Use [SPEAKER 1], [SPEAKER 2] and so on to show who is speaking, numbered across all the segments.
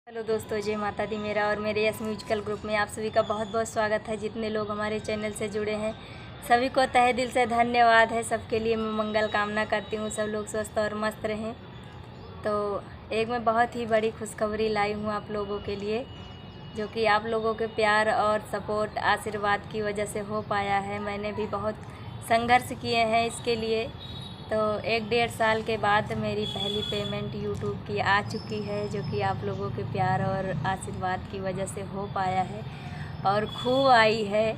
[SPEAKER 1] Hello दोस्तों, जय माता दी। मेरा और मेरे यस म्यूजिकल ग्रुप में आप सभी का बहुत बहुत स्वागत है। जितने लोग हमारे चैनल से जुड़े हैं सभी को तहे दिल से धन्यवाद है। सबके लिए मैं मंगल कामना करती हूँ, सब लोग स्वस्थ और मस्त रहें। तो एक मैं बहुत ही बड़ी खुशखबरी लाई हूँ आप लोगों के लिए, जो कि आप लोगों के प्यार और सपोर्ट आशीर्वाद की वजह से हो पाया है। मैंने भी बहुत संघर्ष किए हैं इसके लिए। तो 1-1.5 साल के बाद मेरी पहली पेमेंट यूट्यूब की आ चुकी है, जो कि आप लोगों के प्यार और आशीर्वाद की वजह से हो पाया है और खूब आई है।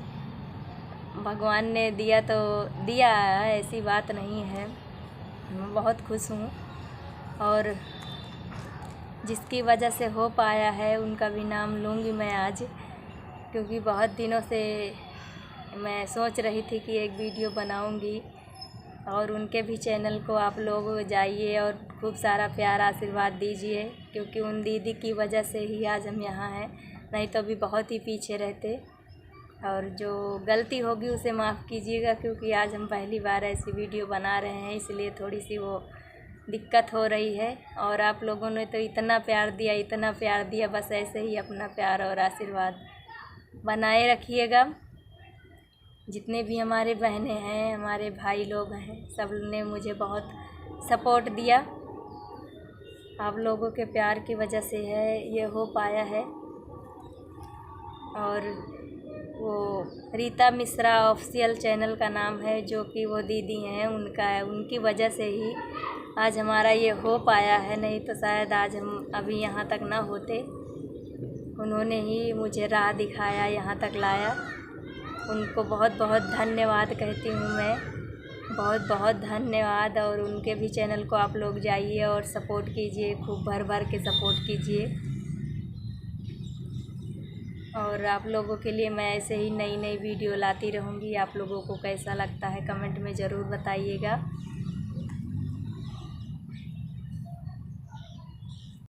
[SPEAKER 1] भगवान ने दिया तो दिया, ऐसी बात नहीं है। मैं बहुत खुश हूँ और जिसकी वजह से हो पाया है उनका भी नाम लूँगी मैं आज, क्योंकि बहुत दिनों से मैं सोच रही थी कि एक वीडियो बनाऊँगी और उनके भी चैनल को आप लोग जाइए और खूब सारा प्यार आशीर्वाद दीजिए, क्योंकि उन दीदी की वजह से ही आज हम यहाँ हैं, नहीं तो अभी बहुत ही पीछे रहते। और जो गलती होगी उसे माफ़ कीजिएगा, क्योंकि आज हम पहली बार ऐसी वीडियो बना रहे हैं, इसलिए थोड़ी सी वो दिक्कत हो रही है। और आप लोगों ने तो इतना प्यार दिया, इतना प्यार दिया, बस ऐसे ही अपना प्यार और आशीर्वाद बनाए रखिएगा। जितने भी हमारे बहनें हैं, हमारे भाई लोग हैं, सब ने मुझे बहुत सपोर्ट दिया। आप लोगों के प्यार की वजह से है ये हो पाया है। और वो रीता मिश्रा ऑफिशियल चैनल का नाम है, जो कि वो दीदी हैं, उनका है, उनकी वजह से ही आज हमारा ये हो पाया है, नहीं तो शायद आज हम अभी यहाँ तक ना होते। उन्होंने ही मुझे राह दिखाया, यहाँ तक लाया। उनको बहुत बहुत धन्यवाद कहती हूँ मैं, बहुत बहुत धन्यवाद। और उनके भी चैनल को आप लोग जाइए और सपोर्ट कीजिए, खूब भर भर के सपोर्ट कीजिए। और आप लोगों के लिए मैं ऐसे ही नई नई वीडियो लाती रहूँगी। आप लोगों को कैसा लगता है कमेंट में ज़रूर बताइएगा।